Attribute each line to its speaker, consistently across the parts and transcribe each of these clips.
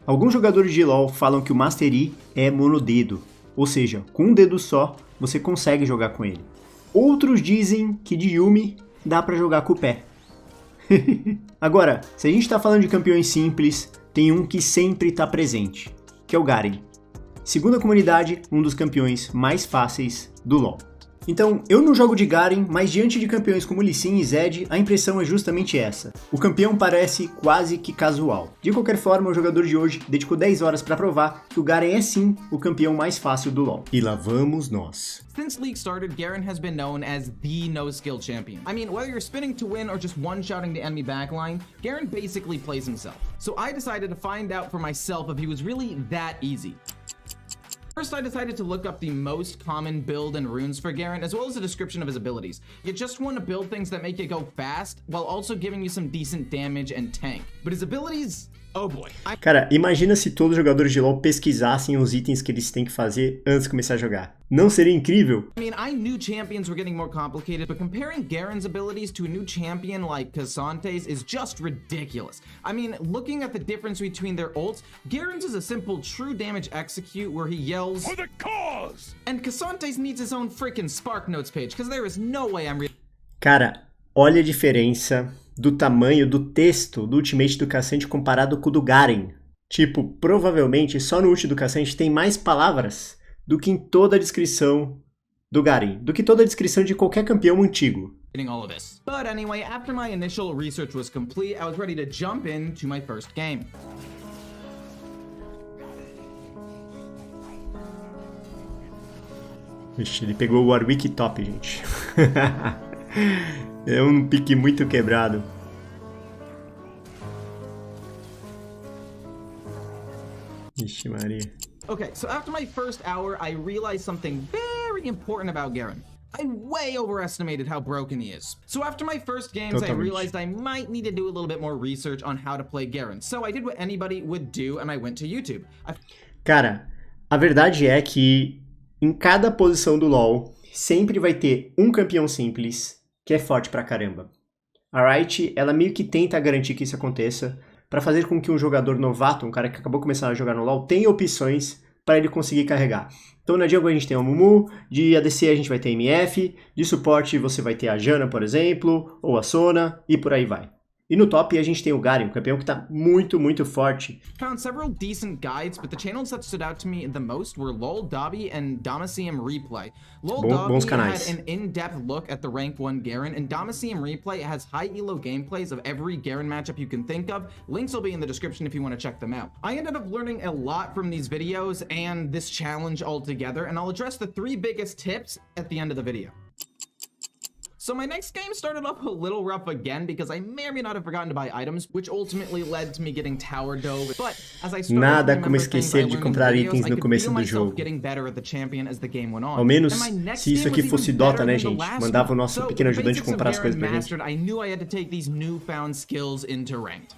Speaker 1: Alguns jogadores de LoL falam que o Mastery é monodedo, ou seja, com um dedo só você consegue jogar com ele. Outros dizem que de Yumi dá pra jogar com o pé. Agora, se a gente tá falando de campeões simples, tem um que sempre tá presente, que é o Garen. Segundo a comunidade, um dos campeões mais fáceis do LoL. Então, eu não jogo de Garen, mas diante de campeões como Lee Sin e Zed, a impressão é justamente essa. O campeão parece quase que casual. De qualquer forma, o jogador de hoje dedicou 10 horas para provar que o Garen é sim o campeão mais fácil do LoL. E lá vamos nós.
Speaker 2: Since League started, Garen has been known as the no-skill champion. I mean, whether you're spinning to win or just one-shotting the enemy backline, Garen basically plays himself. So I decided to find out for myself if he was really that easy. First, I decided to look up the most common build and runes for Garen, as well as a description of his abilities. You just want to build things that make you go fast, while also giving you some decent damage and tank. But his abilities... oh boy.
Speaker 1: Cara, imagina se todos os jogadores de LoL pesquisassem os itens que eles têm que fazer antes de começar a jogar. Não seria incrível?
Speaker 2: I mean, I knew champions were getting more complicated, but comparing Garen's abilities to a new champion like Casante's is just ridiculous. I mean, looking at the difference between their ults, Garen's is a simple true damage execute where he yells, "For the cause!" And Casante's needs his own freaking Spark Notes page, because there is no way I'm
Speaker 1: Cara, olha a diferença do tamanho do texto do ultimate do Cassante comparado com o do Garen. Tipo, provavelmente só no ult do Cassante tem mais palavras do que em toda a descrição do Garen, do que toda a descrição de qualquer campeão antigo.
Speaker 2: all of this. But anyway, after my initial research was complete, I was ready to jump into my first game.
Speaker 1: Vixe, ele pegou o Warwick top, gente. É um pique muito quebrado. Ixi, Maria.
Speaker 2: Okay, so after my first hour, I realized something very important about Garen. I way overestimated how broken he is. So after my first games, I realized I might need to do a little bit more research on how to play Garen. So I did what anybody would do, and I went to YouTube.
Speaker 1: Cara, a verdade é que em cada posição do LoL, sempre vai ter um campeão simples que é forte pra caramba. A Riot, ela meio que tenta garantir que isso aconteça, para fazer com que um jogador novato, um cara que acabou de começar a jogar no LoL, tenha opções para ele conseguir carregar. Então na jungle a gente tem o Mumu, de ADC a gente vai ter MF, de suporte você vai ter a Janna, por exemplo, ou a Sona, e por aí vai. E no top a gente tem o Garen, um campeão que tá muito, muito forte.
Speaker 2: Found several decent guides, but the channels that stood out to me the most were LoL Dobby and Damacium Replay. LoL
Speaker 1: Bons
Speaker 2: Dobby
Speaker 1: canais.
Speaker 2: had an in-depth look at the rank 1 Garen, and Damacium Replay has high elo gameplays of every Garen matchup you can think of. Links will be in the description if you want to check them out. I ended up learning a lot from these videos and this challenge altogether, and I'll address the 3 biggest tips at the end of the video. So my next game started off a little rough again because I may or may not have forgotten to buy items, which ultimately led to me getting tower dove. But as I started
Speaker 1: Nada como esquecer de comprar itens no começo do jogo. Ao menos se isso aqui fosse Dota, né, gente? Mandava o nosso pequeno ajudante comprar as coisas pra gente.
Speaker 2: I knew I had to take these newfound skills into ranked.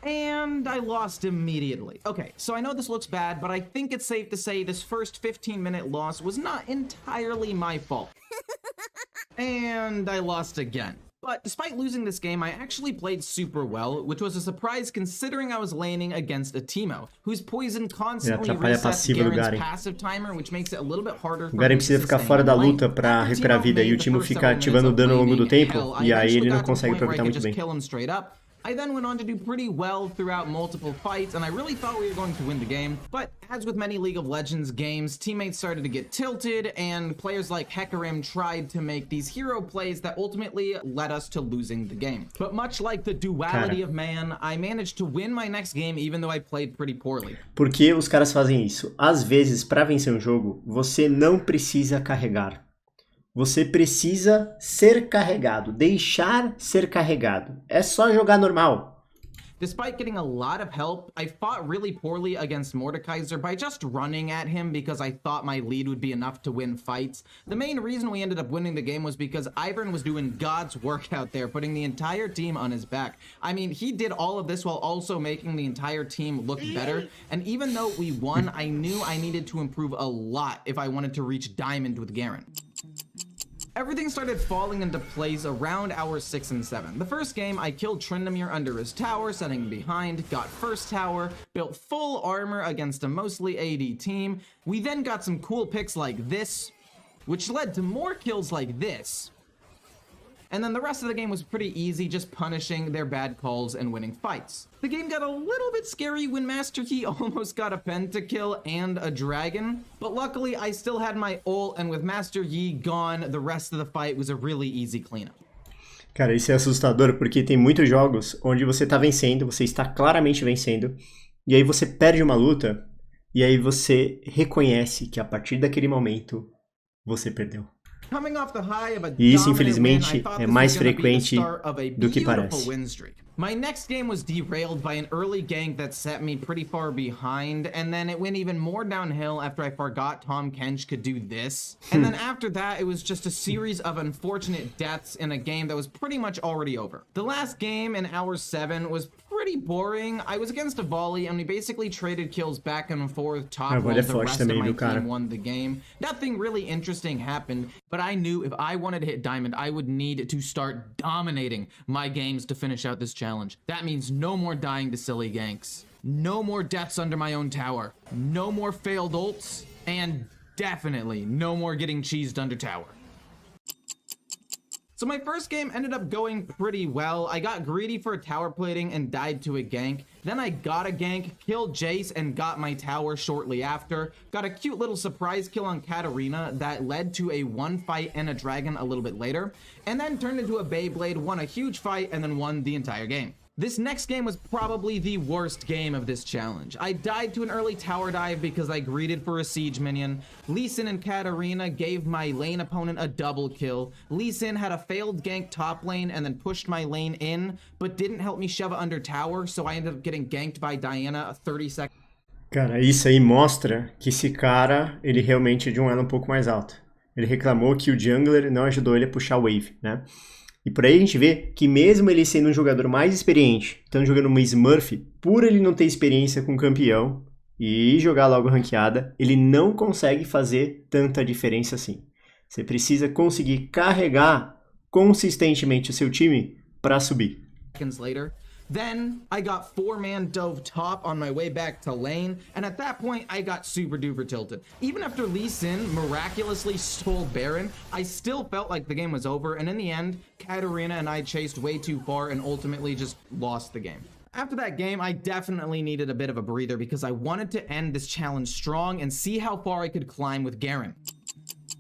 Speaker 2: And I lost immediately. Okay, so I know this looks bad, but I think it's safe to say this first 15-minute loss was not entirely my fault. And I lost again. But despite losing this game, I actually played super well, which was a surprise considering I was laning against a Teemo, whose poison constantly resets Garen's passive timer, which makes it a little bit harder for
Speaker 1: O Garen precisa ficar fora da luta para recuperar a vida e o Teemo fica ativando o dano ao longo do tempo, e aí ele não consegue aproveitar muito bem.
Speaker 2: I then went on to do pretty well throughout multiple fights, and I really thought we were going to win the game. But as with many League of Legends games, teammates started to get tilted, and players like Hecarim tried to make these hero plays that ultimately led us to losing the game. But much like the duality of man, I managed to win my next game even though I played pretty poorly.
Speaker 1: Por que os caras fazem isso? Às vezes, para vencer um jogo, você não precisa carregar. Você precisa ser carregado, deixar ser carregado. É só jogar normal.
Speaker 2: Despite getting a lot of help, I fought really poorly against Mordekaiser by just running at him because I thought my lead would be enough to win fights. The main reason we ended up winning the game was because Ivern was doing God's work out there, putting the entire team on his back. I mean, he did all of this while also making the entire team look better. And even though we won, I knew I needed to improve a lot if I wanted to reach Diamond with Garen. Everything started falling into place around hours 6 and 7. The first game, I killed Treinamere under his tower, setting behind, got first tower, built full armor against a mostly AD team. We then got some cool picks like this, which led to more kills like this. And then the rest of the game was pretty easy, just punishing their bad calls and winning fights. The game got a little bit scary when Master Yi almost got a pentakill and a dragon, but luckily I still had my ult, and with Master Yi gone, the rest of the fight was a really easy cleanup.
Speaker 1: Cara, isso é assustador porque tem muitos jogos onde você tá vencendo, você está claramente vencendo, e aí você perde uma luta, e aí você reconhece que a partir daquele momento você perdeu. E isso, infelizmente, é mais frequente do que parece.
Speaker 2: My next game was derailed by an early gank that set me pretty far behind, and then it went even more downhill after I forgot Tahm Kench could do this. And then after that, it was just a series of unfortunate deaths in a game that was pretty much already over. The last game in hour 7 was pretty boring. I was against a volley, and we basically traded kills back and forth top while the rest of my team won the game. Nothing really interesting happened, but I knew if I wanted to hit Diamond, I would need to start dominating my games to finish out this challenge. That means no more dying to silly ganks, no more deaths under my own tower, no more failed ults, and definitely no more getting cheesed under tower. So my first game ended up going pretty well. I got greedy for a tower plating and died to a gank. Then I got a gank, killed Jace, and got my tower shortly after. Got a cute little surprise kill on Katarina that led to a 1 fight and a dragon a little bit later. And then turned into a Beyblade, won a huge fight, and then won the entire game. This next game was probably the worst game of this challenge. I died to an early tower dive because I greeted for a siege minion. Lee Sin and Katarina gave my lane opponent a double kill. Lee Sin had a failed gank top lane and then pushed my lane in, but didn't help me shove it under tower, so I ended up getting ganked by Diana 30 seconds.
Speaker 1: Cara, isso aí mostra que esse cara, ele realmente é de um elo um pouco mais alto. Ele reclamou que o jungler não ajudou ele a puxar a wave, né? E por aí a gente vê que mesmo ele sendo um jogador mais experiente, estando jogando uma Smurf, por ele não ter experiência com campeão e jogar logo ranqueada, ele não consegue fazer tanta diferença assim. Você precisa conseguir carregar consistentemente o seu time para subir.
Speaker 2: Then I got 4-man dove top on my way back to lane, and at that point I got super duper tilted. Even after Lee Sin miraculously stole Baron, I still felt like the game was over, and in the end, Katarina and I chased way too far and ultimately just lost the game. After that game, I definitely needed a bit of a breather because I wanted to end this challenge strong and see how far I could climb with Garen.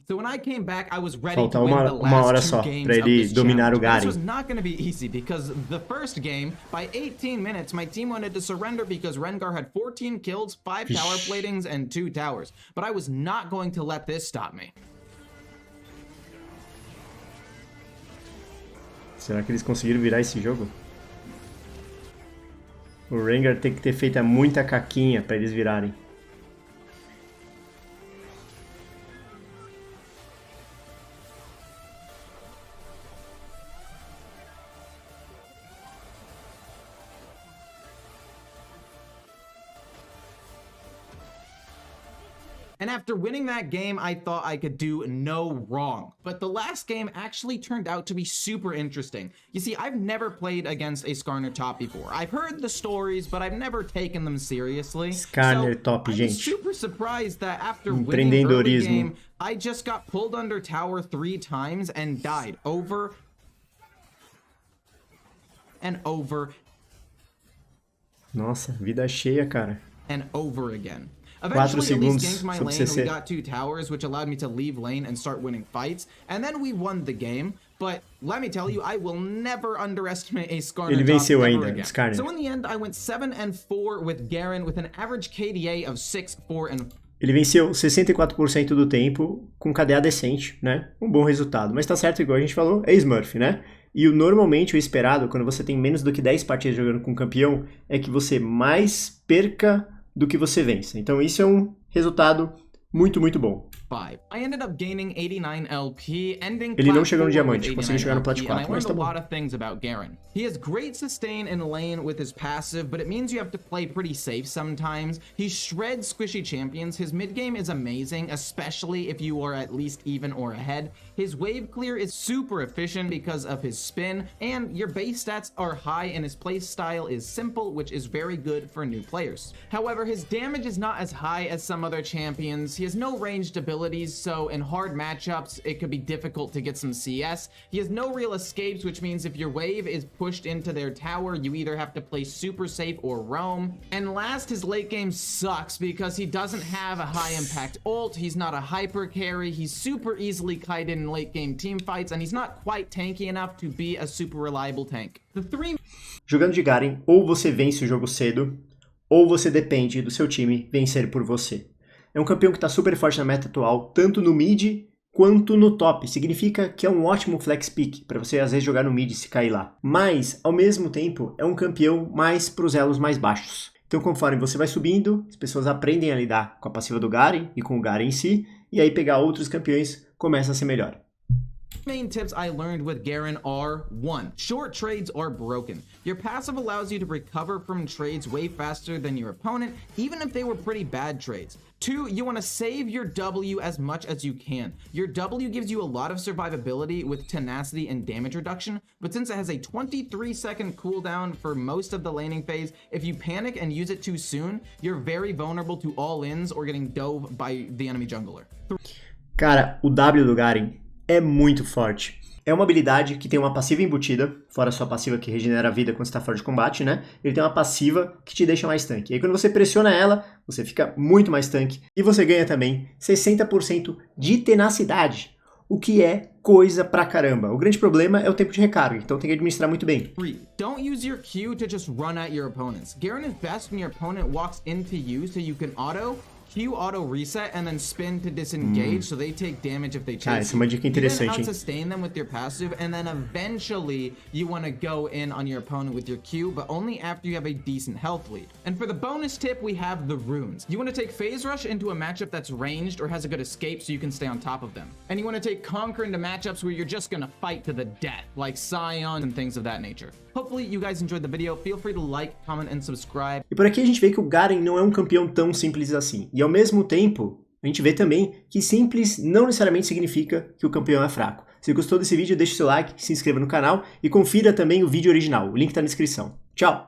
Speaker 2: So when I came back, I was ready to win the last 2 games of this challenge. This was not going to be easy because the first game, by 18 minutes, my team wanted to surrender because Rengar had 14 kills, 5 tower platings, and 2 towers. But I was not going to let this stop me.
Speaker 1: Será que eles conseguiram virar esse jogo? O Rengar tem que ter feito muita caquinha para eles virarem.
Speaker 2: And after winning that game, I thought I could do no wrong. But the last game actually turned out to be super interesting. You see, I've never played against a Skarner top before. I've heard the stories, but I've never taken them seriously.
Speaker 1: Skarner top, gente.
Speaker 2: I'm super surprised that after winning early game, I just got pulled under tower 3 times and died over and over.
Speaker 1: Nossa, vida cheia, cara.
Speaker 2: And over again. Eventually, Elise ganked my lane and we got 2 towers, which allowed me to leave lane and start winning fights. And then we won the game. But let me tell you, I will never underestimate a Skarner top ever again.
Speaker 1: Skarner.
Speaker 2: So in the end, I went 7-4 with Garen with an average KDA of 6, 4, and...
Speaker 1: Ele venceu 64% do tempo com KDA decente, né? Um bom resultado. Mas tá certo, igual a gente falou, é Smurf, né? E normalmente o esperado, quando você tem menos do que 10 partidas jogando com campeão, é que você mais perca do que você vença. Então isso é um resultado Muito, muito bom.
Speaker 2: I ended up gaining 89 LP, ending
Speaker 1: Ele não chegou no
Speaker 2: plat 4
Speaker 1: diamante,
Speaker 2: with
Speaker 1: conseguiu chegar no plat
Speaker 2: 89 LP, and I
Speaker 1: 4, mas
Speaker 2: learned
Speaker 1: tá
Speaker 2: a
Speaker 1: bom.
Speaker 2: lot of things about Garen. He has great sustain in lane with his passive, but it means you have to play pretty safe sometimes. He shreds squishy champions. His mid game is amazing, especially if you are at least even or ahead. His wave clear is super efficient because of his spin, and your base stats are high and his play style is simple, which is very good for new players. However, his damage is not as high as some other champions. He has no ranged abilities, so in hard matchups, it could be difficult to get some CS. He has no real escapes, which means if your wave is pushed into their tower, you either have to play super safe or roam. And last, his late game sucks because he doesn't have a high impact ult, he's not a hyper carry, he's super easily kited in late game team fights, and he's not quite tanky enough to be a super reliable tank.
Speaker 1: Jogando de Garen, ou você vence o jogo cedo, ou você depende do seu time vencer por você. É um campeão que está super forte na meta atual, tanto no mid quanto no top. Significa que é um ótimo flex pick, para você às vezes jogar no mid e se cair lá. Mas, ao mesmo tempo, é um campeão mais para os elos mais baixos. Então, conforme você vai subindo, as pessoas aprendem a lidar com a passiva do Garen e com o Garen em si, e aí pegar outros campeões começa a ser melhor.
Speaker 2: Main tips I learned with Garen are: 1. Short trades are broken. Your passive allows you to recover from trades way faster than your opponent, even if they were pretty bad trades. 2. You want to save your W as much as you can. Your W gives you a lot of survivability with tenacity and damage reduction, but since it has a 23-second cooldown for most of the laning phase, if you panic and use it too soon, you're very vulnerable to all-ins or getting dove by the enemy jungler.
Speaker 1: Cara, o W do Garen é muito forte. É uma habilidade que tem uma passiva embutida, fora a sua passiva que regenera a vida quando você está fora de combate, né? Ele tem uma passiva que te deixa mais tanque. E aí quando você pressiona ela, você fica muito mais tanque. E você ganha também 60% de tenacidade, o que é coisa pra caramba. O grande problema é o tempo de recarga, então tem que administrar muito bem.
Speaker 2: 3. Don't use your Q to just run at your opponents. Garen is best when your opponent walks into you so you can Q auto reset and then spin to disengage so they take damage if they chase.
Speaker 1: Essa é uma dica interessante,
Speaker 2: You then
Speaker 1: hein?
Speaker 2: sustain them with your passive, and then eventually you want to go in on your opponent with your Q, but only after you have a decent health lead. And for the bonus tip, we have the runes. You want to take phase rush into a matchup that's ranged or has a good escape so you can stay on top of them. And you want to take conquer into matchups where you're just gonna fight to the death, like Scion and things of that nature. Hopefully you guys enjoyed the video. Feel free to like, comment, and subscribe.
Speaker 1: E por aqui a gente vê que o Garen não é um campeão tão simples assim. E ao mesmo tempo, a gente vê também que simples não necessariamente significa que o campeão é fraco. Se gostou desse vídeo, deixe seu like, se inscreva no canal e confira também o vídeo original. O link está na descrição. Tchau!